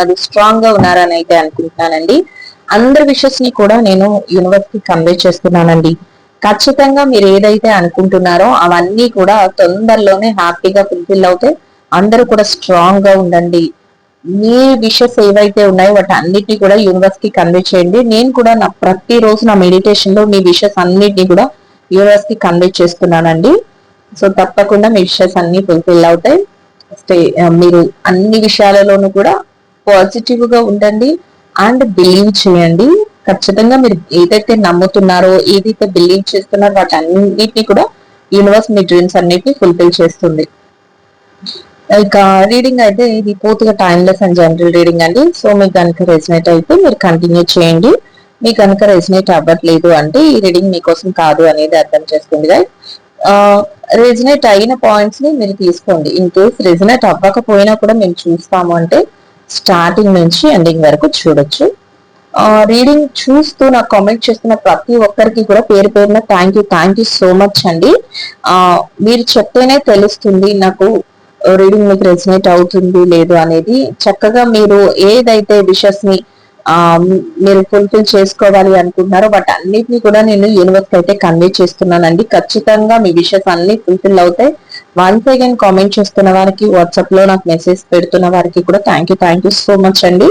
అది స్ట్రాంగ్ గా ఉన్నారని అయితే అనుకుంటున్నానండి. అందరి విషెస్ ని కూడా నేను యూనివర్స్ కి కన్వే చేస్తున్నానండి. ఖచ్చితంగా మీరు ఏదైతే అనుకుంటున్నారో అవన్నీ కూడా తొందరలోనే హ్యాపీగా ఫుల్ఫిల్ అవుతాయి. అందరూ కూడా స్ట్రాంగ్ గా ఉండండి. మీ విషెస్ ఏవైతే ఉన్నాయో వాటి అన్నిటిని కూడా యూనివర్స్ కి కన్వే చేయండి. నేను కూడా నా ప్రతిరోజు నా మెడిటేషన్ లో మీ విషెస్ అన్నిటిని కూడా యూనివర్స్ కి కన్వే చేస్తున్నానండి. సో తప్పకుండా మీ విషెస్ అన్ని ఫుల్ఫిల్ అవుతాయి. మీరు అన్ని విషయాలలోనూ కూడా పాజిటివ్ గా ఉండండి అండ్ బిలీవ్ చేయండి. ఖచ్చితంగా మీరు ఏదైతే నమ్ముతున్నారో ఏదైతే బిలీవ్ చేస్తున్నారో వాటి అన్నిటిని కూడా యూనివర్స్ మీ డ్రీమ్స్ అన్నిటిని ఫుల్ఫిల్ చేస్తుంది. ఇక రీడింగ్ అయితే ఇది పూర్తిగా టైమ్లెస్ అండ్ జనరల్ రీడింగ్ అండి. సో మీకు కనుక రెసినేట్ అయితే మీరు కంటిన్యూ చేయండి. మీకు కనుక రెసినేట్ అవ్వట్లేదు అంటే ఈ రీడింగ్ మీకోసం కాదు అనేది అర్థం చేసుకోండి. రెజినేట్ అయిన పాయింట్స్ ని మీరు తీసుకోండి. ఇన్ కేస్ రెజినేట్ అవ్వకపోయినా కూడా మేము చూస్తాము అంటే స్టార్టింగ్ నుంచి ఎండింగ్ వరకు చూడొచ్చు. రీడింగ్ చూస్తూ నాకు కామెంట్ చేస్తున్న ప్రతి ఒక్కరికి కూడా పేరు పేరున థ్యాంక్ యూ సో మచ్ అండి. మీరు చెప్తేనే తెలుస్తుంది నాకు రీడింగ్ మీకు రెసినేట్ అవుతుంది లేదు అనేది. చక్కగా మీరు ఏదైతే విషెస్ ని మీరు ఫుల్ఫిల్ చేసుకోవాలి అనుకుంటున్నారో బట్ అన్నిటిని కూడా నేను యూనివర్స్ అయితే కన్వే చేస్తున్నానండి. ఖచ్చితంగా మీ విషెస్ అన్ని ఫుల్ఫిల్ అవుతాయి. వన్స్ అగైన్ కామెంట్ చేస్తున్న వారికి, వాట్సాప్ లో నాకు మెసేజ్ పెడుతున్న వారికి కూడా థ్యాంక్ యూ సో మచ్ అండి.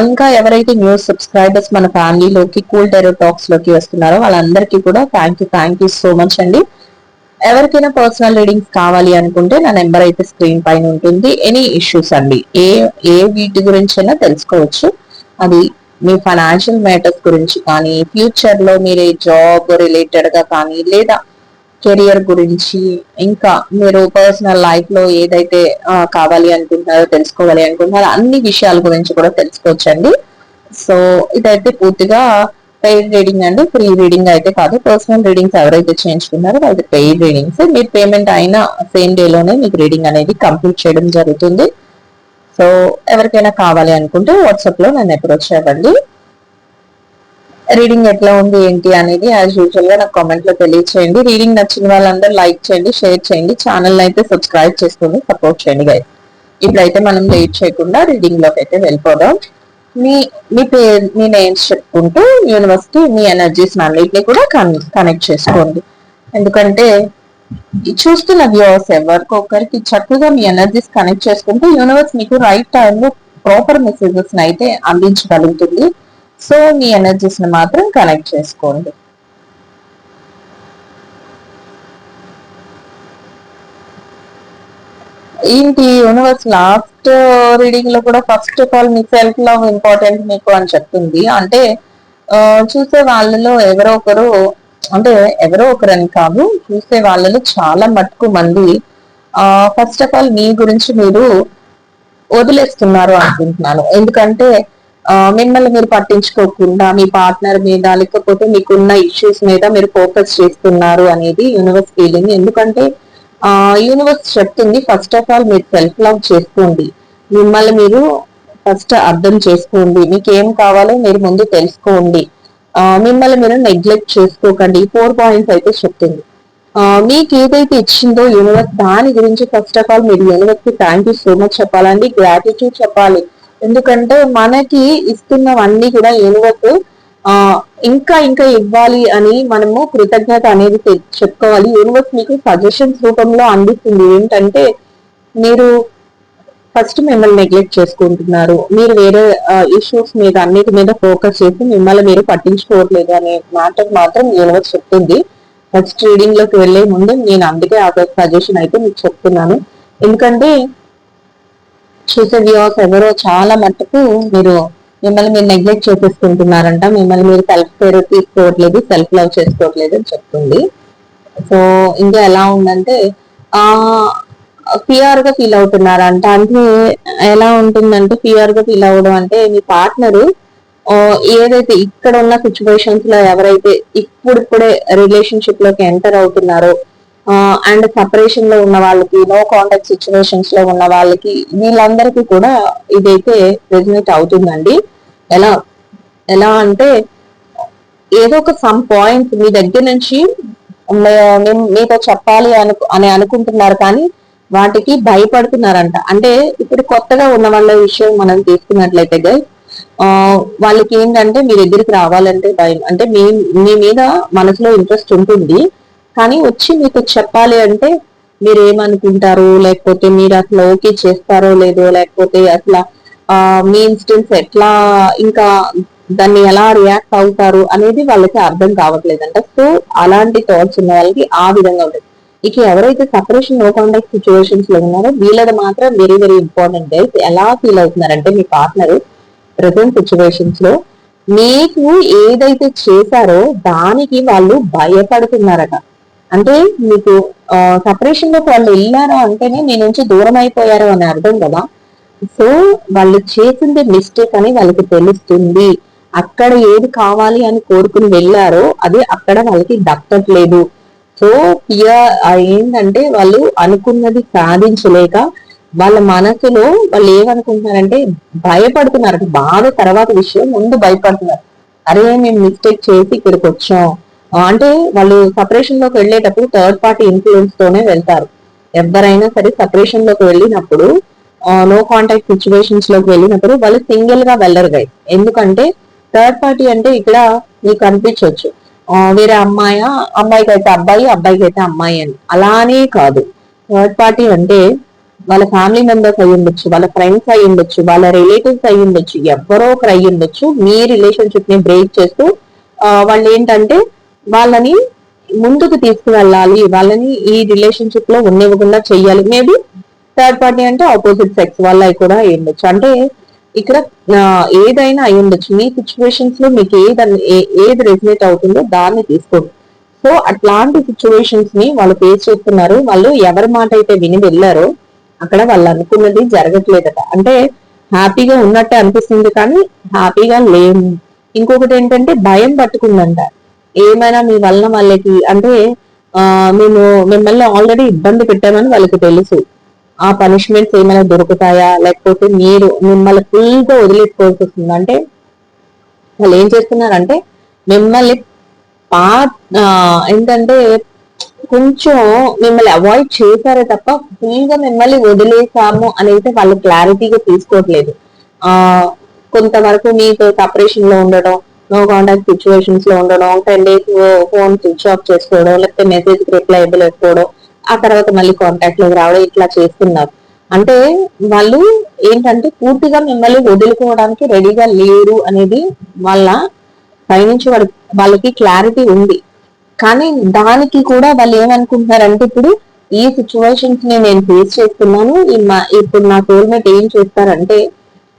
ఇంకా ఎవరైతే న్యూ సబ్స్క్రైబర్స్ మన ఫ్యామిలీలోకి కూల్ టెరో టాక్స్ లోకి వస్తున్నారో వాళ్ళందరికీ కూడా థ్యాంక్ యూ సో మచ్ అండి. ఎవరికైనా పర్సనల్ రీడింగ్స్ కావాలి అనుకుంటే నా నెంబర్ అయితే స్క్రీన్ పైన ఉంటుంది. ఎనీ ఇష్యూస్ అండి ఏ వీటి గురించి అయినా తెలుసుకోవచ్చు. అది మీ ఫైనాన్షియల్ మ్యాటర్స్ గురించి కానీ, ఫ్యూచర్ లో మీరే జాబ్ రిలేటెడ్ గా కానీ, లేదా కెరియర్ గురించి, ఇంకా మీరు పర్సనల్ లైఫ్ లో ఏదైతే కావాలి అనుకుంటున్నారో తెలుసుకోవాలి అనుకుంటున్నారో అన్ని విషయాల గురించి కూడా తెలుసుకోవచ్చండి. సో ఇదైతే పూర్తిగా పెయిడ్ రీడింగ్ అండి, ఫ్రీ రీడింగ్ అయితే కాదు. పర్సనల్ రీడింగ్స్ ఎవరైతే చేయించుకున్నారో వాళ్ళకి పెయిడ్ రీడింగ్స్. మీరు పేమెంట్ అయినా సేమ్ డే లోనే మీకు రీడింగ్ అనేది కంప్లీట్ చేయడం జరుగుతుంది. సో ఎవరికైనా కావాలి అనుకుంటే వాట్సాప్ లో నన్ను అప్రోచ్ అవ్వండి. రీడింగ్ ఎట్లా ఉంది ఏంటి అనేది యాజ్ యూజువల్ గా నాకు కామెంట్ లో తెలియచేయండి. రీడింగ్ నచ్చిన వాళ్ళందరూ లైక్ చేయండి, షేర్ చేయండి, ఛానల్ అయితే సబ్స్క్రైబ్ చేసుకుని సపోర్ట్ చేయండి గైస్. ఇప్పుడైతే మనం లేట్ చేయకుండా రీడింగ్ లోకి అయితే వెళ్ళిపోదాం. మీ మీ పేరు మీ నేమ్స్ చెప్పుకుంటూ యూనివర్స్ కి మీ ఎనర్జీస్ అన్నిటిని కూడా కనెక్ట్ చేసుకోండి. ఎందుకంటే చూస్తున్న వ్యూవర్స్ ఎవరికొకరికి చక్కగా మీ ఎనర్జీస్ కనెక్ట్ చేసుకుంటే యూనివర్స్ మీకు రైట్ టైంలో ప్రాపర్ మెసేజెస్ అయితే అందించగలుగుతుంది. సో మీ ఎనర్జీస్ ని మాత్రం కనెక్ట్ చేసుకోండి. ఏంటి యూనివర్స్ లాస్ట్ రీడింగ్ లో కూడా first of all me self love important మీకు అని చెప్తుంది. అంటే చూసే వాళ్ళలో ఎవరో ఒకరు, అంటే ఎవరో ఒకరని కాదు, చూసే వాళ్ళలో చాలా మటుకు మంది ఫస్ట్ ఆఫ్ ఆల్ మీ గురించి మీరు వదిలేస్తున్నారు అనుకుంటున్నాను. ఎందుకంటే మిమ్మల్ని మీరు పట్టించుకోకుండా మీ పార్ట్నర్ మీద లేకపోతే మీకున్న ఇష్యూస్ మీద మీరు ఫోకస్ చేస్తున్నారు అనేది యూనివర్స్ ఫీలింగ్. ఎందుకంటే యూనివర్స్ చెప్తుంది ఫస్ట్ ఆఫ్ ఆల్ మీరు సెల్ఫ్ లవ్ చేసుకోండి, మిమ్మల్ని మీరు ఫస్ట్ అర్థం చేసుకోండి, మీకు ఏం కావాలో మీరు ముందు తెలుసుకోండి, మిమ్మల్ని మీరు నెగ్లెక్ట్ చేసుకోకండి. 4 పాయింట్స్ అయితే చెప్తుంది. మీకు ఏదైతే ఇచ్చిందో యూనివర్స్ దాని గురించి ఫస్ట్ ఆఫ్ ఆల్ మీరు యూనివర్స్ కి థ్యాంక్ యూ సో మచ్ చెప్పాలండి, గ్రాటిట్యూడ్ చెప్పాలి. ఎందుకంటే మనకి ఇస్తున్నవన్నీ కూడా యూనివర్స్ ఇంకా ఇంకా ఇవ్వాలి అని మనము కృతజ్ఞత అనేది చెప్పుకోవాలి. యూనివర్స్ మీకు సజెషన్స్ రూపంలో అందిస్తుంది. ఏంటంటే మీరు ఫస్ట్ మిమ్మల్ని నెగ్లెక్ట్ చేసుకుంటున్నారు, మీరు వేరే ఇష్యూస్ మీద అన్నిటి మీద ఫోకస్ చేసి మిమ్మల్ని మీరు పట్టించుకోవట్లేదు అనే మ్యాటర్ మాత్రం యూనివర్స్ చెప్తుంది. నెక్స్ట్ రీడింగ్ లోకి వెళ్లే ముందు నేను అందుకే ఆ సజెషన్ అయితే మీకు చెప్తున్నాను. ఎందుకంటే చూసే వ్యూవర్స్ ఎవరో చాలా మట్టుకు మిమ్మల్ని మీరు నెగ్లెక్ట్ చేసేసుకుంటున్నారంట, మిమ్మల్ని మీరు సెల్ఫ్ కేర్ తీసుకోవట్లేదు, సెల్ఫ్ లవ్ చేసుకోవట్లేదు అని చెప్తుంది. సో ఇంకా ఎలా ఉందంటే ఆ ఫియర్ గా ఫీల్ అవుతున్నారంట. అంటే ఎలా ఉంటుందంటే ఫియర్ గా ఫీల్ అవ్వడం అంటే మీ పార్ట్నరు ఏదైతే ఇక్కడ ఉన్న సిచ్యువేషన్స్ లో ఎవరైతే ఇప్పుడిప్పుడే రిలేషన్షిప్ లోకి ఎంటర్ అవుతున్నారో అండ్ సపరేషన్ లో ఉన్న వాళ్ళకి, నో కాంటాక్ట్ సిచ్యువేషన్స్ లో ఉన్న వాళ్ళకి, వీళ్ళందరికీ కూడా ఇదైతే రెజినేట్ అవుతుందండి. ఎలా ఎలా అంటే ఏదో ఒక సమ్ పాయింట్ మీ దగ్గర నుంచి మీతో చెప్పాలి అని అనుకుంటున్నారు, కానీ వాటికి భయపడుతున్నారంట. అంటే ఇప్పుడు కొత్తగా ఉన్న వాళ్ళ విషయం మనం తీసుకున్నట్లయితే గైస్, ఆ వాళ్ళకి ఏంటంటే మీ దగ్గరికి రావాలంటే భయం. అంటే మీ మీద మనసులో ఇంట్రెస్ట్ ఉంటుంది, కానీ వచ్చి మీకు చెప్పాలి అంటే మీరు ఏమనుకుంటారు, లేకపోతే మీరు అసలు ఓకే చేస్తారో లేదో, లేకపోతే అసలు మీ ఇన్స్టెన్స్ ఎట్లా, ఇంకా దాన్ని ఎలా రియాక్ట్ అవుతారు అనేది వాళ్ళకి అర్థం కావట్లేదంట. సో అలాంటి థాట్స్ ఉన్న వాళ్ళకి ఆ విధంగా ఉంటుంది. ఇక ఎవరైతే సపరేషన్ నో కాంటాక్ట్ సిచ్యువేషన్స్ లో ఉన్నారో వీళ్ళది మాత్రం వెరీ వెరీ ఇంపార్టెంట్ గైస్. ఎలా ఫీల్ అవుతున్నారంటే మీ పార్ట్నర్ ప్రెసెంట్ సిచ్యువేషన్స్ లో మీకు ఏదైతే చేశారో దానికి వాళ్ళు భయపడుతున్నారట. అంటే మీకు సపరేషన్ లోకి వాళ్ళు వెళ్ళారో అంటేనే మీ నుంచి దూరం అయిపోయారు అని అర్థం కదా. సో వాళ్ళు చేసింది మిస్టేక్ అని వాళ్ళకి తెలుస్తుంది. అక్కడ ఏది కావాలి అని కోరుకుని వెళ్ళారో అది అక్కడ వాళ్ళకి దక్కట్లేదు. సో ఫియర్ ఏంటంటే వాళ్ళు అనుకున్నది సాధించలేక వాళ్ళ మనసులో వాళ్ళు ఏమనుకుంటున్నారంటే భయపడుతున్నారు. బాధ తర్వాత విషయం, ముందు భయపడుతున్నారు. అరే మేము మిస్టేక్ చేసి ఇక్కడికి వచ్చాం. అంటే వాళ్ళు సపరేషన్ లోకి వెళ్ళేటప్పుడు థర్డ్ పార్టీ ఇన్ఫ్లుయెన్స్ తోనే వెళ్తారు. ఎవరైనా సరే సపరేషన్ లోకి వెళ్ళినప్పుడు, నో కాంటాక్ట్ సిచ్యువేషన్స్ లోకి వెళ్ళినప్పుడు వాళ్ళు సింగిల్ గా వెళ్ళరు గైస్. ఎందుకంటే థర్డ్ పార్టీ అంటే ఇక్కడ మీకు అనిపించవచ్చు వేరే అమ్మాయికి అయితే అబ్బాయి, అబ్బాయికి అయితే అమ్మాయి అని. అలానే కాదు. థర్డ్ పార్టీ అంటే వాళ్ళ ఫ్యామిలీ మెంబర్స్ అయి ఉండొచ్చు, వాళ్ళ ఫ్రెండ్స్ అయి ఉండొచ్చు, వాళ్ళ రిలేటివ్స్ అయి ఉండొచ్చు, ఎవరో ఒకరు అయి ఉండొచ్చు. మీ రిలేషన్షిప్ ని బ్రేక్ చేస్తూ వాళ్ళు ఏంటంటే వాళ్ళని ముందుకు తీసుకువెళ్ళాలి, వాళ్ళని ఈ రిలేషన్షిప్ లో ఉండకుండా చెయ్యాలి. మేబీ థర్డ్ పార్టీ అంటే ఆపోజిట్ సెక్స్ వాళ్ళవి కూడా అయి ఉండొచ్చు. అంటే ఇక్కడ ఏదైనా అయి ఉండొచ్చు. మీ సిచ్యువేషన్స్ లో మీకు ఏది రెసినేట్ అవుతుందో దాన్ని తీసుకోండి. సో అట్లాంటి సిచ్యువేషన్స్ ని వాళ్ళు ఫేస్ చేస్తున్నారు. వాళ్ళు ఎవరి మాట అయితే విని వెళ్ళారో అక్కడ వాళ్ళు అనుకున్నది జరగట్లేదట. అంటే హ్యాపీగా ఉన్నట్టే అనిపిస్తుంది కానీ హ్యాపీగా లేము. ఇంకొకటి ఏంటంటే భయం పట్టుకుందంట. ఏమైనా మీ వల్ల వాళ్ళకి అంటే మేము మిమ్మల్ని ఆల్రెడీ ఇబ్బంది పెట్టామని వాళ్ళకి తెలుసు. ఆ పనిష్మెంట్స్ ఏమైనా దొరుకుతాయా, లేకపోతే మీరు మిమ్మల్ని ఫుల్ గా వదిలేసుకోవాల్సి వస్తుంది. అంటే వాళ్ళు ఏం చేస్తున్నారంటే మిమ్మల్ని పా ఏంటంటే కొంచెం మిమ్మల్ని అవాయిడ్ చేశారే తప్ప ఫుల్ గా మిమ్మల్ని వదిలేసాము అనేది వాళ్ళు క్లారిటీగా తీసుకోవట్లేదు. ఆ కొంతవరకు మీతో సపరేషన్ లో ఉండడం, నో కాంటాక్ట్ సిచ్యువేషన్స్ లో ఉండడం, 10 days ఫోన్ స్విచ్ ఆఫ్ చేసుకోవడం, లేకపోతే మెసేజ్ రిప్లై ఇవ్వలేకపోవడం, ఆ తర్వాత మళ్ళీ కాంటాక్ట్ లోకి రావడం, ఇట్లా చేస్తున్నారు. అంటే వాళ్ళు ఏంటంటే పూర్తిగా మిమ్మల్ని వదులుకోవడానికి రెడీగా లేరు అనేది వాళ్ళ పైనుంచి వాళ్ళకి క్లారిటీ ఉంది. కానీ దానికి కూడా వాళ్ళు ఏమనుకుంటున్నారంటే ఇప్పుడు ఈ సిచ్యువేషన్స్ ని నేను ఫేస్ చేస్తున్నాను, ఇప్పుడు నా సోల్మేట్ ఏం చేస్తారంటే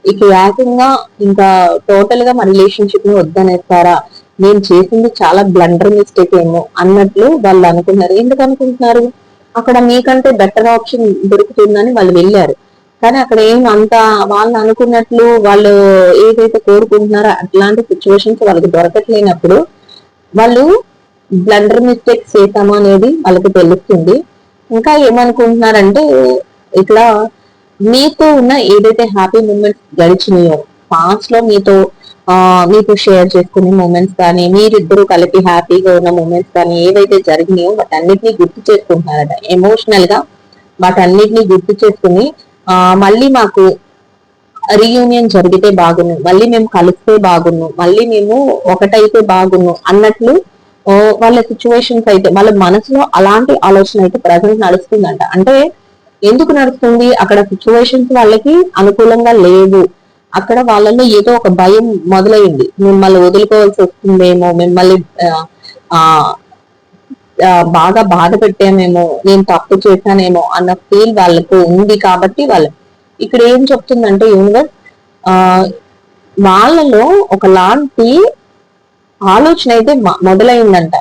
ఇక ఏకంగా ఇంకా టోటల్ గా మా రిలేషన్షిప్ ని వద్దనేస్తారా, నేను చేసింది చాలా బ్లండర్ మిస్టేక్ ఏమో అన్నట్లు వాళ్ళు అనుకున్నారు. ఎందుకు అనుకుంటున్నారు? అక్కడ మీకంటే బెటర్ ఆప్షన్ దొరుకుతుందని వాళ్ళు వెళ్ళారు. కానీ అక్కడ ఏం అంత వాళ్ళు అనుకున్నట్లు వాళ్ళు ఏదైతే కోరుకుంటున్నారో అట్లాంటి సిచ్యువేషన్స్ వాళ్ళకి దొరకట్లేనప్పుడు వాళ్ళు బ్లండర్ మిస్టేక్స్ చేశాము అనేది వాళ్ళకి తెలుస్తుంది. ఇంకా ఏమనుకుంటున్నారంటే ఇట్లా మీతో ఉన్న ఏదైతే హ్యాపీ మూమెంట్స్ గడిచినాయో పాస్ట్ లో మీతో షేర్ చేసుకునే మూమెంట్స్ కానీ, మీరిద్దరూ కలిపి హ్యాపీగా ఉన్న మూమెంట్స్ కానీ ఏవైతే జరిగినాయో వాటన్నిటిని గుర్తు చేసుకుంటున్నారట. ఎమోషనల్ గా వాటన్నిటిని గుర్తు చేసుకుని మళ్ళీ మాకు రీయూనియన్ జరిగితే బాగున్ను, మళ్ళీ మేము కలిస్తే బాగున్ను, మళ్ళీ మేము ఒకటైతే బాగున్ను అన్నట్లు వాళ్ళ సిచ్యువేషన్స్ అయితే వాళ్ళ మనసులో అలాంటి ఆలోచన అయితే ప్రజెంట్ నడుస్తుందంట. అంటే ఎందుకు నడుస్తుంది? అక్కడ సిచ్యువేషన్స్ వాళ్ళకి అనుకూలంగా లేవు. అక్కడ వాళ్ళలో ఏదో ఒక భయం మొదలైంది. మిమ్మల్ని వదులుకోవాల్సి వస్తుందేమో, మిమ్మల్ని ఆ బాగా బాధ పెట్టామేమో, నేను తప్పు చేశానేమో అన్న ఫీల్ వాళ్ళకు ఉంది. కాబట్టి వాళ్ళు ఇక్కడ ఏం చెప్తుందంటే యూనివర్స్ ఆ వాళ్ళలో ఒకలాంటి ఆలోచన అయితే మొదలైందంట.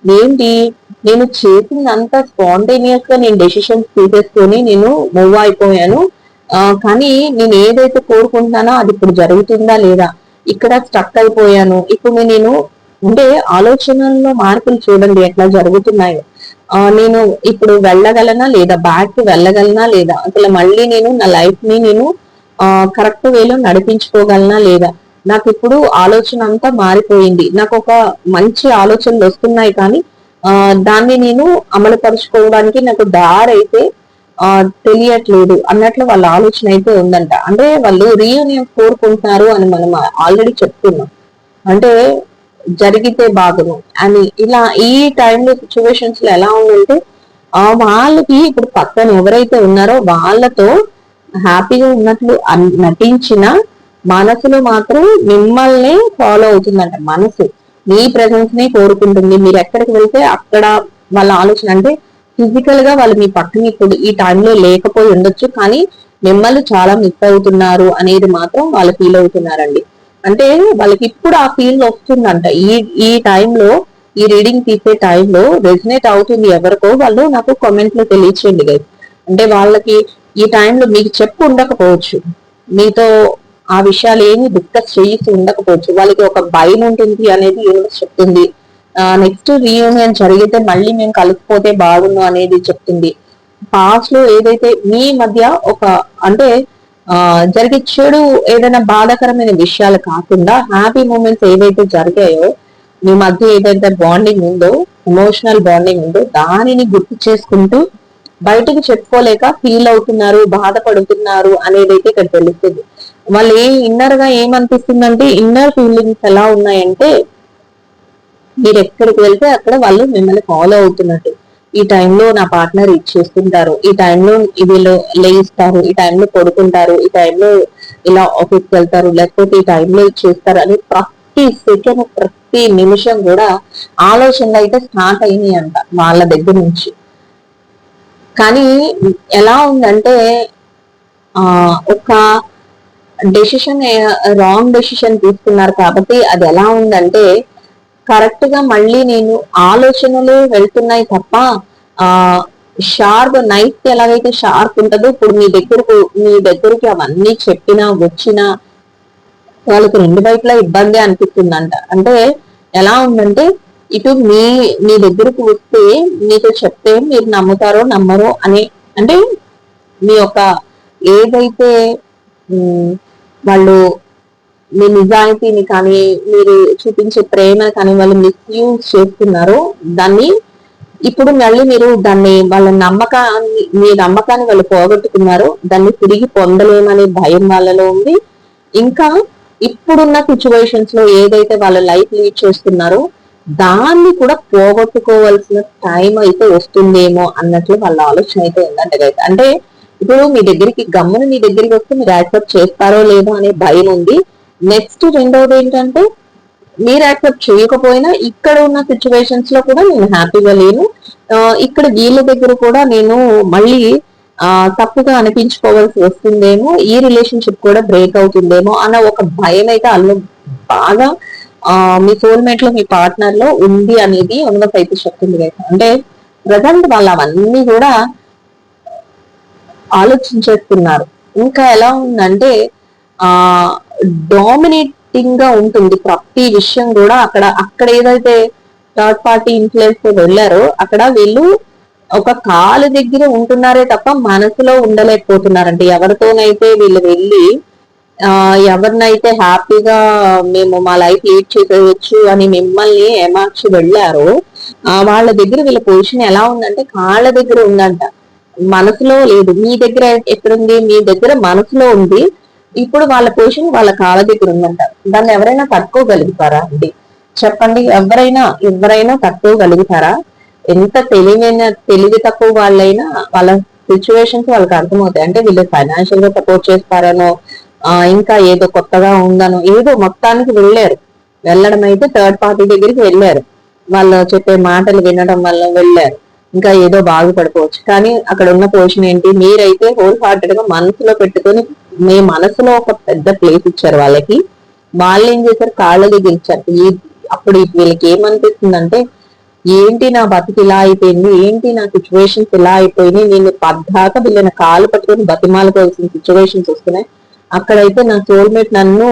ఏంటి? నేను చేసిందంతా స్పాంటేనియస్ గా నేను డెసిషన్స్ తీసేసుకొని నేను మూవ్ అయిపోయాను. కానీ నేను ఏదైతే కోరుకుంటున్నానో అది ఇప్పుడు జరుగుతుందా లేదా, ఇక్కడ స్టక్ అయిపోయాను. ఇప్పుడు నేను అంటే ఆలోచనల్లో మార్పులు చూడండి ఎట్లా జరుగుతున్నాయో. నేను ఇప్పుడు వెళ్ళగలనా లేదా, బ్యాక్ వెళ్ళగలనా లేదా, అసలు మళ్ళీ నేను నా లైఫ్ ని నేను కరెక్ట్ వేలో నడిపించుకోగలనా లేదా, నాకు ఇప్పుడు ఆలోచన అంతా మారిపోయింది. నాకు ఒక మంచి ఆలోచనలు వస్తున్నాయి కానీ దాన్ని నేను అమలుపరుచుకోవడానికి నాకు దారి అయితే తెలియట్లేదు అన్నట్లు వాళ్ళ ఆలోచన అయితే ఉందంట. అంటే వాళ్ళు రీయూనియన్ కోరుకుంటున్నారు అని మనం ఆల్రెడీ చెప్తున్నాం. అంటే జరిగితే బాగును అని ఇలా ఈ టైంలో సిచ్యువేషన్స్ లో ఎలా ఉందంటే వాళ్ళకి ఇప్పుడు పక్కన ఎవరైతే ఉన్నారో వాళ్ళతో హ్యాపీగా ఉన్నట్లు నటించిన మనసులో మాత్రం మిమ్మల్ని ఫాలో అవుతుందంట. మనసు మీ ప్రెసెన్స్ ని కోరుకుంటుంది. మీరు ఎక్కడికి వెళ్తే అక్కడ వాళ్ళ ఆలోచన అంటే ఫిజికల్ గా వాళ్ళు మీ పక్కన ఇప్పుడు ఈ టైంలో లేకపోయి ఉండొచ్చు, కానీ మిమ్మల్ని చాలా మిస్ అవుతున్నారు అనేది మాత్రం వాళ్ళు ఫీల్ అవుతున్నారండి. అంటే వాళ్ళకి ఇప్పుడు ఆ ఫీల్ వస్తుందంట. ఈ టైంలో ఈ రీడింగ్ తీసే టైంలో రెజినేట్ అవుతుంది ఎవరికో వాళ్ళు నాకు కామెంట్ లో తెలియచేయండి గైస్. అంటే వాళ్ళకి ఈ టైంలో మీకు చెప్పు ఉండకపోవచ్చు, మీతో ఆ విషయాలు ఏమి డిస్కస్ చేయిస్తూ ఉండకపోవచ్చు, వాళ్ళకి ఒక భయం ఉంటుంది అనేది యూనివర్స్ చెప్తుంది. నెక్స్ట్ రీయూనియన్ జరిగితే మళ్ళీ మేము కలిసిపోతే బాగుండు అనేది చెప్తుంది. పాస్ట్ లో ఏదైతే మీ మధ్య ఒక అంటే జరిగే చెడు ఏదైనా బాధాకరమైన విషయాలు కాకుండా హ్యాపీ మూమెంట్స్ ఏవైతే జరిగాయో మీ మధ్య ఏదైతే బాండింగ్ ఉందో, ఎమోషనల్ బాండింగ్ ఉందో దానిని గుర్తు చేసుకుంటూ బయటకు చెప్పుకోలేక ఫీల్ అవుతున్నారు, బాధపడుతున్నారు అనేది అయితే ఇక్కడ తెలుస్తుంది. వాళ్ళు ఇన్నర్ గా ఏమనిపిస్తుందంటే ఇన్నర్ ఫీలింగ్స్ ఎలా ఉన్నాయంటే మీరు ఎక్కడికి వెళ్తే అక్కడ వాళ్ళు మిమ్మల్ని ఫాలో అవుతున్నట్టు. ఈ టైంలో నా పార్ట్నర్ ఇది చేస్తుంటారు, ఈ టైంలో వీళ్ళు లేయిస్తారు, ఈ టైంలో పడుకుంటారు, ఈ టైంలో ఇలా ఆఫీస్కి వెళ్తారు, లేకపోతే ఈ టైంలో ఇది చేస్తారు అని ప్రతి సెకండ్ ప్రతి నిమిషం కూడా ఆలోచనలు అయితే స్టార్ట్ అయినాయి అంట వాళ్ళ దగ్గర నుంచి. కానీ ఎలా ఉందంటే ఒక డెసిషన్ రాంగ్ డెసిషన్ తీసుకున్నారు కాబట్టి అది ఎలా ఉందంటే కరెక్ట్ గా మళ్ళీ నేను ఆలోచనలు వెళ్తున్నాయి తప్ప ఆ షార్ప్ నైఫ్ కి ఎలాగైతే షార్ప్ ఉంటుందో ఇప్పుడు మీ దగ్గరికి అవన్నీ చెప్పినా వచ్చినా వాళ్ళకి రెండు వైపులా ఇబ్బంది అనిపిస్తుందంట. అంటే ఎలా ఉందంటే ఇటు మీ దగ్గరకు వస్తే మీతో చెప్తే మీరు నమ్ముతారో నమ్మరో అని, అంటే మీ యొక్క ఏదైతే వాళ్ళు మీ నిజాయితీని కానీ మీరు చూపించే ప్రేమ కానీ వాళ్ళు మిస్యూజ్ చేస్తున్నారో దాన్ని ఇప్పుడు మళ్ళీ మీరు దాన్ని వాళ్ళ నమ్మకాన్ని మీ నమ్మకాన్ని వాళ్ళు పోగొట్టుకున్నారు, దాన్ని తిరిగి పొందలేమనే భయం వాళ్ళలో ఉంది. ఇంకా ఇప్పుడున్న సిచ్యువేషన్స్ లో ఏదైతే వాళ్ళ లైఫ్ లీడ్ చేస్తున్నారో దాన్ని కూడా పోగొట్టుకోవాల్సిన టైం అయితే వస్తుందేమో అన్నట్లు వాళ్ళ ఆలోచన అయితే ఉందంట. అంటే ఇప్పుడు మీ దగ్గరికి వస్తే మీరు యాక్సెప్ట్ చేస్తారో లేదో అనే భయం ఉంది. నెక్స్ట్ రెండవది ఏంటంటే మీరు యాక్సెప్ట్ చేయకపోయినా ఇక్కడ ఉన్న సిచ్యువేషన్స్ లో కూడా నేను హ్యాపీగా లేను, ఇక్కడ వీళ్ళ దగ్గర కూడా నేను మళ్ళీ తప్పుగా అనిపించుకోవాల్సి వస్తుందేమో, ఈ రిలేషన్షిప్ కూడా బ్రేక్ అవుతుందేమో అన్న ఒక భయం అయితే అల్లు బాగా మీ సోల్మేట్ లో మీ పార్ట్నర్ లో ఉంది అనేది యూనివర్స్ అయితే చెప్తుంది. అంటే ప్రజెంట్ వాళ్ళు అవన్నీ కూడా ఆలోచించేస్తున్నారు. ఇంకా ఎలా ఉందంటే డామినేటింగ్ గా ఉంటుంది ప్రతి విషయం కూడా. అక్కడ ఏదైతే థర్డ్ పార్టీ ఇన్ఫ్లుయెన్స్ వెళ్ళారో అక్కడ వీళ్ళు ఒక కాలు దగ్గర ఉంటున్నారే తప్ప మనసులో ఉండలేకపోతున్నారంటే ఎవరితోనైతే వీళ్ళు వెళ్ళి ఎవరినైతే హ్యాపీగా మేము మా లైఫ్ లీడ్ చేసేయచ్చు అని మిమ్మల్ని ఏమార్చి వెళ్ళారో వాళ్ళ దగ్గర వీళ్ళ పొజిషన్ ఎలా ఉందంటే కాళ్ళ దగ్గర ఉందంట, మనసులో లేదు. మీ దగ్గర ఎక్కడుంది? మీ దగ్గర మనసులో ఉంది. ఇప్పుడు వాళ్ళ పొజిషన్ వాళ్ళ కాళ్ళ దగ్గర ఉందంట. దాన్ని ఎవరైనా తట్టుకోగలుగుతారా అండి? చెప్పండి. ఎవరైనా తట్టుకోగలుగుతారా? ఎంత తెలివి తక్కువ వాళ్ళైనా వాళ్ళ సిచ్యువేషన్స్ వాళ్ళకి అర్థమవుతాయి. అంటే వీళ్ళు ఫైనాన్షియల్ గా సపోర్ట్ చేస్తారనో ఇంకా ఏదో కొత్తగా ఉందనో ఏదో మొత్తానికి వెళ్ళడం అయితే థర్డ్ పార్టీ దగ్గరికి వెళ్ళారు, వాళ్ళు చెప్పే మాటలు వినడం వల్ల వెళ్ళారు, ఇంకా ఏదో బాగుపడిపోవచ్చు. కానీ అక్కడ ఉన్న పొజిషన్ ఏంటి? మీరైతే హోల్ హార్టెడ్ గా మనసులో పెట్టుకొని మీ మనసులో ఒక పెద్ద ప్లేస్ ఇచ్చారు వాళ్ళకి. వాళ్ళు ఏం చేశారు? కాళ్ళ దగ్గర ఇచ్చారు. అప్పుడు వీళ్ళకి ఏమనిపిస్తుందంటే ఏంటి నా బతికి ఇలా అయిపోయింది, ఏంటి నా సిచ్యువేషన్స్ ఇలా అయిపోయినాయి, నేను పద్దాక వీళ్ళని కాలు పట్టుకొని బతిమాలుకోవాల్సిన సిచ్యువేషన్స్ వస్తున్నాయి. అక్కడైతే నా సోల్మేట్ నన్ను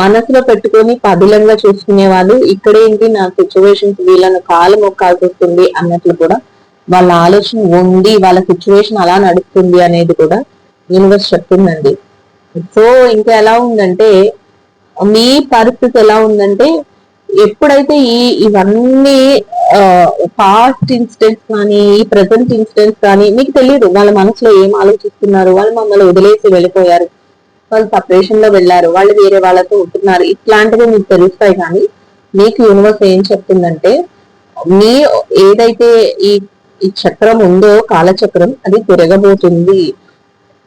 మనసులో పెట్టుకొని పదిలంగా చూసుకునే వాళ్ళు, ఇక్కడేంటి నా సిచ్యువేషన్స్ వీళ్ళను కాలు మొక్కాల్సి వస్తుంది అన్నట్లు కూడా వాళ్ళ ఆలోచన ఉంది. వాళ్ళ సిచ్యువేషన్ అలా నడుస్తుంది అనేది కూడా యూనివర్స్ చెప్తుందండి. సో ఇంకా ఎలా ఉందంటే మీ పరిస్థితి ఎలా ఉందంటే ఎప్పుడైతే ఇవన్నీ పాస్ట్ ఇన్సిడెంట్స్ కానీ ఈ ప్రజెంట్ ఇన్సిడెంట్స్ కానీ మీకు తెలియదు. వాళ్ళ మనసులో ఏం ఆలోచిస్తున్నారు, వాళ్ళు మమ్మల్ని వదిలేసి వెళ్ళిపోయారు, వాళ్ళు సపరేషన్ లో వెళ్ళారు, వాళ్ళు వేరే వాళ్ళతో ఉంటున్నారు, ఇట్లాంటివి మీకు తెలుస్తాయి. కానీ మీకు యూనివర్స్ ఏం చెప్తుందంటే, మీ ఏదైతే ఈ ఈ చక్రం ఉందో, కాలచక్రం, అది తిరగబోతుంది.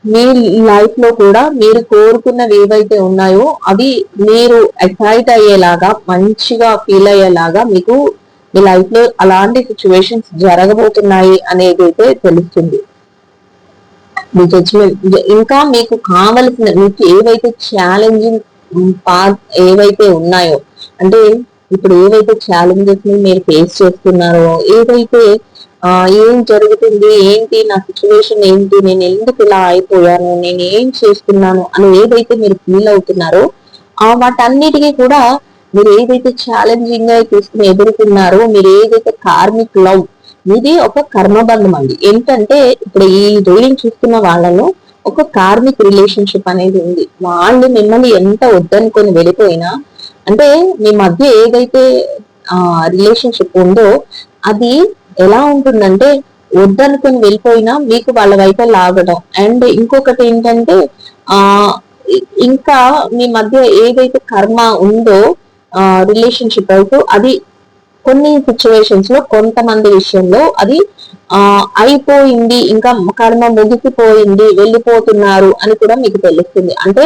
మీ లైఫ్ లో కూడా మీరు కోరుకున్నవి ఏవైతే ఉన్నాయో అవి మీరు ఎక్సైట్ అయ్యేలాగా, మంచిగా ఫీల్ అయ్యేలాగా మీకు మీ లైఫ్ లో అలాంటి సిచ్యువేషన్స్ జరగబోతున్నాయి అనేది అయితే తెలుస్తుంది. మీ జడ్జిమెంట్ ఇంకా మీకు కావలసిన, మీకు ఏవైతే ఛాలెంజింగ్ పార్ట్ ఏవైతే ఉన్నాయో, అంటే ఇప్పుడు ఏవైతే ఛాలెంజెస్ ని మీరు ఫేస్ చేస్తున్నారో, ఏదైతే ఏం జరుగుతుంది, ఏంటి నా సిచ్యువేషన్ ఏంటి, నేను ఎందుకు ఇలా అయిపోయాను, నేను ఏం చేస్తున్నాను అని ఏదైతే మీరు ఫీల్ అవుతున్నారో వాటన్నిటికీ కూడా మీరు ఏదైతే ఛాలెంజింగ్ గా తీసుకుని ఎదుర్కొన్నారో, మీరు ఏదైతే కార్మిక్ లవ్, ఇది ఒక కర్మబంధం అండి. ఏంటంటే ఇప్పుడు ఈ రీడింగ్ చూస్తున్న వాళ్ళలో ఒక కార్మిక్ రిలేషన్షిప్ అనేది ఉంది. వాళ్ళు మిమ్మల్ని ఎంత వద్దనుకొని వెళ్ళిపోయినా, అంటే మీ మధ్య ఏదైతే రిలేషన్షిప్ ఉందో అది ఎలా ఉంటుందంటే, వద్దనుకొని వెళ్ళిపోయినా మీకు వాళ్ళ వైపు లాగడం. అండ్ ఇంకొకటి ఏంటంటే ఆ ఇంకా మీ మధ్య ఏదైతే కర్మ ఉందో రిలేషన్షిప్ అయితే అది కొన్ని సిచ్యువేషన్స్ లో, కొంతమంది విషయంలో అది అయిపోయింది, ఇంకా కర్మ ముగిసిపోయింది, వెళ్ళిపోతున్నారు అని కూడా మీకు తెలుస్తుంది. అంటే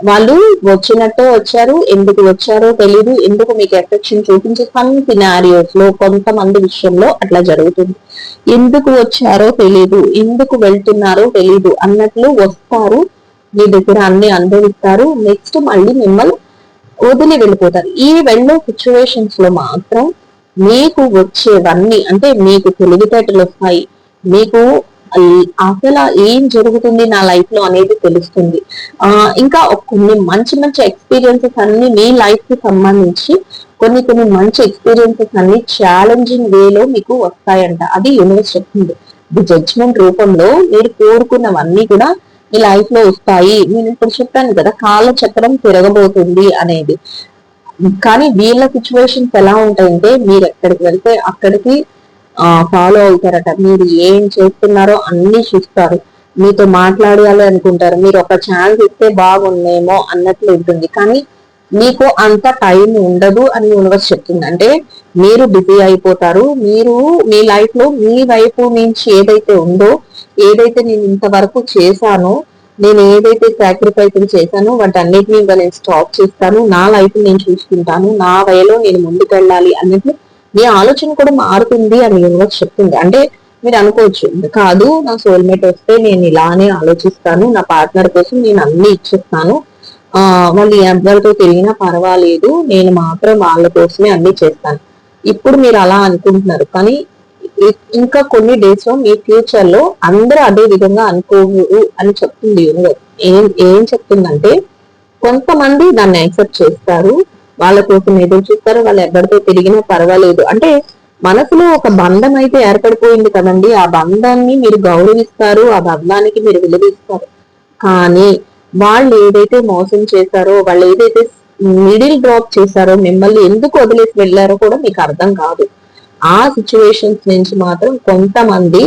వాళ్ళు వచ్చినట్టు వచ్చారు, ఎందుకు వచ్చారో తెలీదు, ఎందుకు మీకు ఎఫెక్షన్ చూపించే సమ్ సినారియోస్ లో కొంతమంది విషయంలో అట్లా జరుగుతుంది. ఎందుకు వచ్చారో తెలీదు, ఎందుకు వెళ్తున్నారో తెలీదు అన్నట్లు వస్తారు, మీ దగ్గర అన్ని అనుభవిస్తారు, నెక్స్ట్ మళ్ళీ మిమ్మల్ని వదిలి వెళ్ళిపోతారు. ఈ వెళ్ళే సిచ్యువేషన్స్ లో మాత్రం మీకు వచ్చేవన్నీ, అంటే మీకు తెలివితేటలు వస్తాయి, మీకు అసలు ఏం జరుగుతుంది నా లైఫ్ లో అనేది తెలుస్తుంది. ఇంకా కొన్ని మంచి మంచి ఎక్స్పీరియన్సెస్ అన్ని మీ లైఫ్ కి సంబంధించి కొన్ని మంచి ఎక్స్పీరియన్సెస్ అన్ని ఛాలెంజింగ్ వేలో మీకు వస్తాయంట. అది యూనివర్స్ చెప్తుంది. ది జడ్జ్మెంట్ రూపంలో మీరు కోరుకున్నవన్నీ కూడా మీ లైఫ్ లో వస్తాయి. నేను ఇప్పుడు చెప్పాను కదా, కాల చక్రం తిరగబోతుంది అనేది. కానీ వీళ్ళ సిచ్యువేషన్స్ ఎలా ఉంటాయంటే, మీరు ఎక్కడికి వెళ్తే అక్కడికి ఫాలో అవుతారట. మీరు ఏం చేస్తున్నారో అన్ని చూస్తారు, మీతో మాట్లాడాలి అనుకుంటారు, మీరు ఒక ఛాన్స్ ఇస్తే బాగుండేమో అన్నట్లు ఉంటుంది. కానీ మీకు అంత టైం ఉండదు అని యూనివర్స్ చెప్తుంది. అంటే మీరు బిజీ అయిపోతారు. మీరు మీ లైఫ్ లో మీ వైపు నుంచి ఏదైతే ఉందో, ఏదైతే నేను ఇంతవరకు చేశానో, నేను ఏదైతే సాక్రిఫైస్ చేశానో వాటన్నిటిని ఇంకా నేను స్టాప్ చేస్తాను, నా లైఫ్ నేను చూసుకుంటాను, నా వయలో నేను ముందుకు వెళ్ళాలి అన్నట్లు మీ ఆలోచన కూడా మారుతుంది అని యూనివర్స్ చెప్తుంది. అంటే మీరు అనుకోవచ్చు, కాదు నా సోల్మేట్ వస్తే నేను ఇలానే ఆలోచిస్తాను, నా పార్ట్నర్ కోసం నేను అన్ని ఇచ్చేస్తాను, వాళ్ళు ఎవరితో తిరిగినా పర్వాలేదు, నేను మాత్రం వాళ్ళ కోసమే అన్ని చేస్తాను. ఇప్పుడు మీరు అలా అనుకుంటున్నారు, కానీ ఇంకా కొన్ని డేస్ లో మీ ఫ్యూచర్ లో అందరూ అదే విధంగా అనుకోరు అని చెప్తుంది యూనివర్స్. ఏం చెప్తుందంటే, కొంతమంది దాన్ని యాక్సెప్ట్ చేస్తారు, వాళ్ళ కోసం ఎదురు చూస్తారు, వాళ్ళు ఎవరితో తిరిగినా పర్వాలేదు. అంటే మనసులో ఒక బంధం అయితే ఏర్పడిపోయింది కదండి, ఆ బంధాన్ని మీరు గౌరవిస్తారు, ఆ బంధానికి మీరు విలువిస్తారు. కానీ వాళ్ళు ఏదైతే మోసం చేశారో, వాళ్ళు ఏదైతే మిడిల్ డ్రాప్ చేశారో, మిమ్మల్ని ఎందుకు వదిలేసి వెళ్ళారో కూడా మీకు అర్థం కాదు. ఆ సిచ్యువేషన్స్ నుంచి మాత్రం కొంతమంది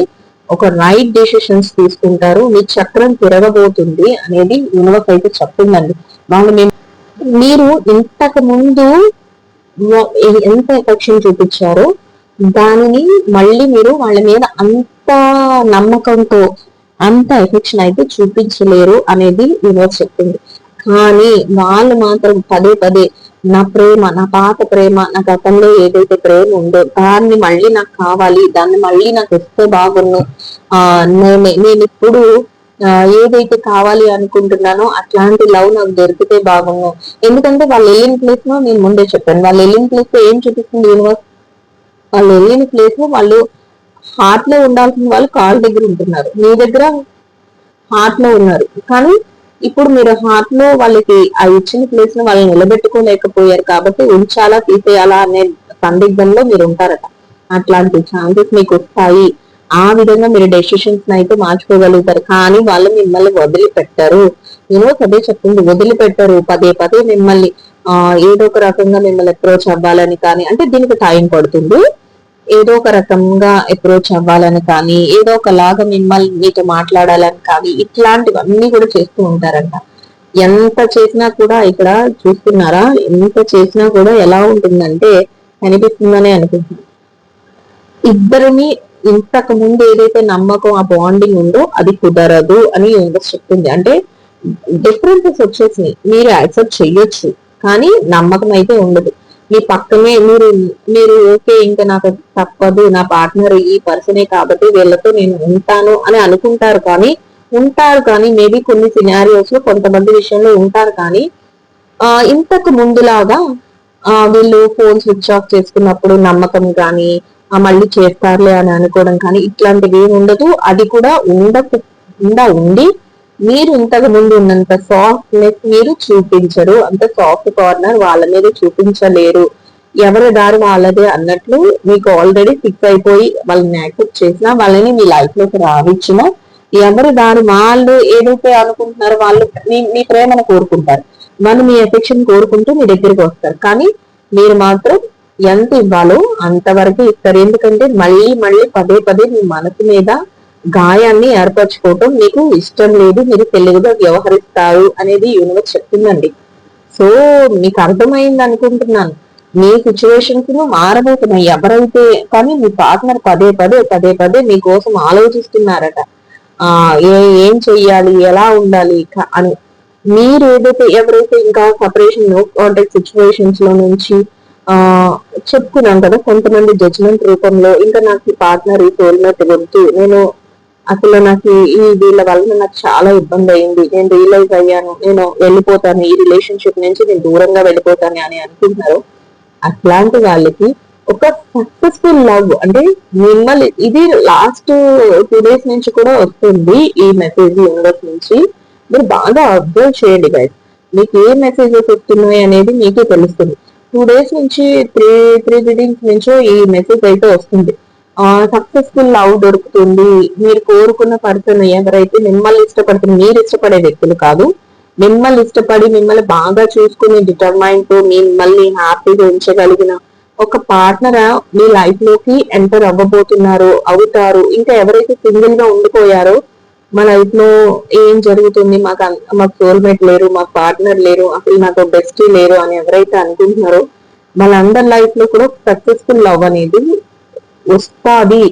ఒక రైట్ డెసిషన్స్ తీసుకుంటారు, మీ చక్రం తిరగబోతుంది అనేది యూనివర్స్ అయితే చెప్తుందండి. వాళ్ళు మీరు ఇంతకు ముందు ఎంత ఎఫెక్షన్ చూపించారో దానిని మళ్ళీ మీరు వాళ్ళ మీద అంత నమ్మకంతో అంత ఎఫెక్షన్ అయితే చూపించలేరు అనేది యూనివర్స్ చెప్తుంది. కానీ వాళ్ళు మాత్రం పదే పదే నా ప్రేమ, నా పాత ప్రేమ, నా గతంలో ఏదైతే ప్రేమ ఉందో దాన్ని మళ్ళీ నాకు కావాలి, దాన్ని మళ్ళీ నాకు ఇస్తే బాగున్ను, నేను ఇప్పుడు ఏదైతే కావాలి అనుకుంటున్నానో అట్లాంటి లవ్ నాకు దొరికితే బాగున్ను. ఎందుకంటే వాళ్ళు వెళ్ళిన ప్లేస్ లో, నేను ముందే చెప్పాను, వాళ్ళు వెళ్ళిన ప్లేస్ లో ఏం చూపిస్తుంది యూనివర్స్, వాళ్ళు వెళ్ళిన ప్లేస్ లో వాళ్ళు హార్ట్ లో ఉండాల్సిన వాళ్ళు కాళ్ళ దగ్గర ఉంటున్నారు, మీ దగ్గర హార్ట్ లో ఉన్నారు. కానీ ఇప్పుడు మీరు హార్ట్ లో వాళ్ళకి ఆ ఇచ్చిన ప్లేస్ లో వాళ్ళని నిలబెట్టుకోలేకపోయారు కాబట్టి ఉంచాలా తీసేయాలా అనే సందిగ్ధంలో మీరు ఉంటారట. అట్లాంటి ఛాన్సెస్ మీకు వస్తాయి. ఆ విధంగా మీరు డెసిషన్స్ అయితే మార్చుకోగలుగుతారు. కానీ వాళ్ళు మిమ్మల్ని వదిలిపెట్టారు. యూనివర్స్ అదే చెప్తుంది, వదిలిపెట్టారు. పదే పదే మిమ్మల్ని ఏదో ఒక రకంగా మిమ్మల్ని అప్రోచ్ అవ్వాలని, కానీ అంటే దీనికి టైం పడుతుంది. ఏదో ఒక రకంగా అప్రోచ్ అవ్వాలని కానీ, ఏదో ఒకలాగా మిమ్మల్ని మీతో మాట్లాడాలని కానీ, ఇట్లాంటివన్నీ కూడా చేస్తూ ఉంటారంట. ఎంత చేసినా కూడా ఇక్కడ చూస్తున్నారా, ఎంత చేసినా కూడా ఎలా ఉంటుందంటే కనిపిస్తుందనే అనుకుంటున్నాను. ఇద్దరిని ఇంతకు ముందు ఏదైతే నమ్మకం, ఆ బాండింగ్ ఉందో అది కుదరదు అని యూనివర్స్ చెప్తుంది. అంటే డిఫరెన్సెస్ వచ్చేసి మీరు యాక్సెప్ట్ చెయ్యొచ్చు, కానీ నమ్మకం అయితే ఉండదు. మీ పక్కనే మీరు మీరు ఓకే ఇంకా నాకు తప్పదు, నా పార్ట్నర్ ఈ పర్సనే కాబట్టి వీళ్ళతో నేను ఉంటాను అని ఉంటారు కానీ మేబీ కొన్ని సినారియోస్ లో కొంతమంది విషయంలో ఉంటారు కానీ ఇంతకు ముందులాగా వీళ్ళు ఫోన్ స్విచ్ ఆఫ్ చేసుకున్నప్పుడు నమ్మకం కానీ మళ్ళీ చేస్తారులే అని అనుకోవడం కానీ ఇట్లాంటివి ఏమి ఉండదు. అది కూడా ఉండి మీరు ఇంతకు ముందు ఉన్నంత సాఫ్ట్నెస్ మీరు చూపించరు, అంత సాఫ్ట్ కార్నర్ వాళ్ళ మీద చూపించలేరు. ఎవరి దారి వాళ్ళదే అన్నట్లు మీకు ఆల్రెడీ ఫిక్స్ అయిపోయి వాళ్ళని యాక్సెప్ట్ చేసినా, వాళ్ళని మీ లైఫ్ లోకి రావిచ్చిన, ఎవరి దారి వాళ్ళు ఏదైతే అనుకుంటున్నారో వాళ్ళు మీ ప్రేమను కోరుకుంటారు, వాళ్ళు మీ ఎఫెక్షన్ కోరుకుంటూ మీ దగ్గరికి వస్తారు. కానీ మీరు మాత్రం ఎంత ఇవ్వాలో అంతవరకు ఇస్తారు. ఎందుకంటే మళ్ళీ మళ్ళీ పదే పదే మీ మనసు మీద గాయాన్ని ఏర్పరచుకోవటం మీకు ఇష్టం లేదు, మీరు తెలివిగా వ్యవహరిస్తారు అనేది యూనివర్స్ చెప్తుందండి. సో మీకు అర్థమైంది అనుకుంటున్నాను. మీ సిచ్యువేషన్స్ మారబోతున్నాయి. ఎవరైతే కానీ మీ పార్ట్నర్ పదే పదే మీకోసం ఆలోచిస్తున్నారట. ఏం చెయ్యాలి, ఎలా ఉండాలి అని. మీరు ఎవరైతే ఇంకా సపరేషన్ కాంటాక్ట్ సిచ్యువేషన్స్ లో నుంచి చెప్పుకున్నాం కదా, కొంతమంది జడ్జ్మెంట్ రూపంలో ఇంకా నాకు పార్ట్నర్ ఈ సోల్మేట్ వద్దు, నేను అసలు నాకు ఈ వీళ్ళ వల్ల నాకు చాలా ఇబ్బంది అయింది, నేను రియలైజ్ అయ్యాను, నేను వెళ్ళిపోతాను ఈ రిలేషన్షిప్ నుంచి, నేను దూరంగా వెళ్ళిపోతాను అని అనుకుంటున్నారు. అట్లాంటి వాళ్ళకి ఒక సక్సెస్ఫుల్ లవ్ అంటే మిమ్మల్ని ఇది లాస్ట్ 2 days నుంచి కూడా వస్తుంది ఈ మెసేజ్ యూనివర్స్ నుంచి. మీరు బాగా అబ్జర్వ్ చేయండి గైస్, మీకు ఏ మెసేజెస్ వస్తున్నాయి అనేది మీకే తెలుస్తుంది. 2 days నుంచి త్రీ రీడింగ్స్ నుంచో ఈ మెసేజ్ అయితే వస్తుంది. సక్సెస్ఫుల్ లవ్ దొరుకుతుంది, మీరు కోరుకున్న పర్సన్ ఎవరైతే మిమ్మల్ని ఇష్టపడుతుంది, మీరు ఇష్టపడే వ్యక్తులు కాదు, మిమ్మల్ని ఇష్టపడి మిమ్మల్ని బాగా చూసుకుని డిటర్మైన్ తో మిమ్మల్ని హ్యాపీగా ఉంచగలిగిన ఒక పార్ట్నర్ మీ లైఫ్ లోకి ఎంటర్ అవుతారు. ఇంకా ఎవరైతే సింగిల్ గా ఉండిపోయారో మా లైఫ్ లో ఏం జరుగుతుంది, మాకు సోల్మేట్ లేరు, మాకు పార్ట్నర్ లేరు, అసలు నాకు బెస్టీ లేరు అని ఎవరైతే అనుకుంటున్నారో వాళ్ళందరి లైఫ్ లో కూడా సక్సెస్ఫుల్ లవ్ అనేది వస్తాది.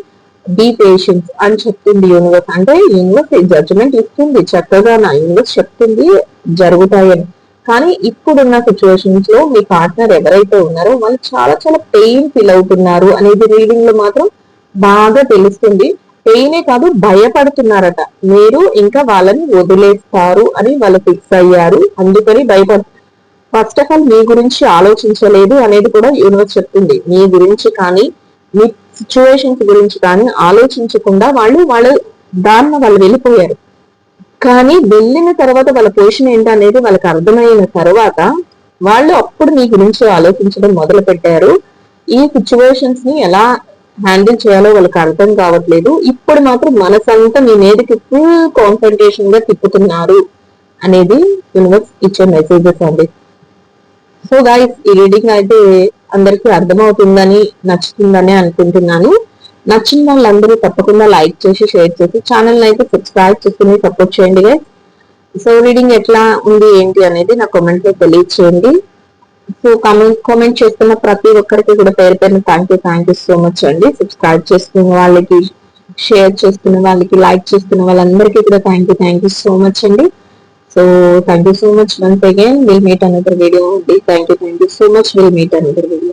బీ పేషెన్స్ అని చెప్తుంది యూనివర్స్. అంటే యూనివర్స్ జడ్జిమెంట్ ఇస్తుంది చక్కగా, నా యూనివర్స్ చెప్తుంది జరుగుతాయని. కానీ ఇప్పుడున్న సిచ్యువేషన్స్ లో మీ పార్ట్నర్ ఎవరైతే ఉన్నారో వాళ్ళు చాలా చాలా పెయిన్ ఫీల్ అవుతున్నారు అనేది రీడింగ్ లో మాత్రం బాగా తెలుస్తుంది. పెయినే కాదు, భయపడుతున్నారట. మీరు ఇంకా వాళ్ళని వదిలేస్తారు అని వాళ్ళు ఫిక్స్ అయ్యారు, అందుకని ఫస్ట్ ఆఫ్ ఆల్ మీ గురించి ఆలోచించలేదు అనేది కూడా యూనివర్స్ చెప్తుంది. మీ గురించి కానీ మీ సిచ్యువేషన్స్ గురించి కానీ ఆలోచించకుండా వాళ్ళ దారిన వాళ్ళు వెళ్ళిపోయారు. కానీ వెళ్ళిన తర్వాత వాళ్ళ పొజిషన్ ఏంటనేది వాళ్ళకి అర్థమైన తర్వాత వాళ్ళు అప్పుడు మీ గురించి ఆలోచించడం మొదలు పెట్టారు. ఈ సిచ్యువేషన్స్ ని ఎలా హ్యాండిల్ చేయాలో వాళ్ళకి అర్థం కావట్లేదు. ఇప్పుడు మాత్రం మనసంతా మీ మీదకి ఫుల్ కాన్సన్ట్రేషన్ గా తిప్పుతున్నారు అనేది యూనివర్స్ ఇచ్చే మెసేజెస్ అండి. సో గైస్, ఈ రీడింగ్ అయితే అందరికీ అర్థమవుతుందని నచ్చుతుందని అనుకుంటున్నాను. నచ్చిన వాళ్ళందరూ తప్పకుండా లైక్ చేసి షేర్ చేసి ఛానల్ అయితే సబ్స్క్రైబ్ చేసుకుని సపోర్ట్ చేయండి గైస్. సో రీడింగ్ ఎట్లా ఉంది ఏంటి అనేది నా కామెంట్ లో తెలియచేయండి. సో కామెంట్ చేస్తున్న ప్రతి ఒక్కరికి కూడా పేరు పేరున థ్యాంక్ యూ సో మచ్ అండి. సబ్స్క్రైబ్ చేసుకున్న వాళ్ళకి, షేర్ చేస్తున్న వాళ్ళకి, లైక్ చేస్తున్న వాళ్ళందరికీ కూడా థ్యాంక్ యూ సో మచ్ అండి. So thank you so much once again. We'll meet another video. Thank you so much. We'll meet another video.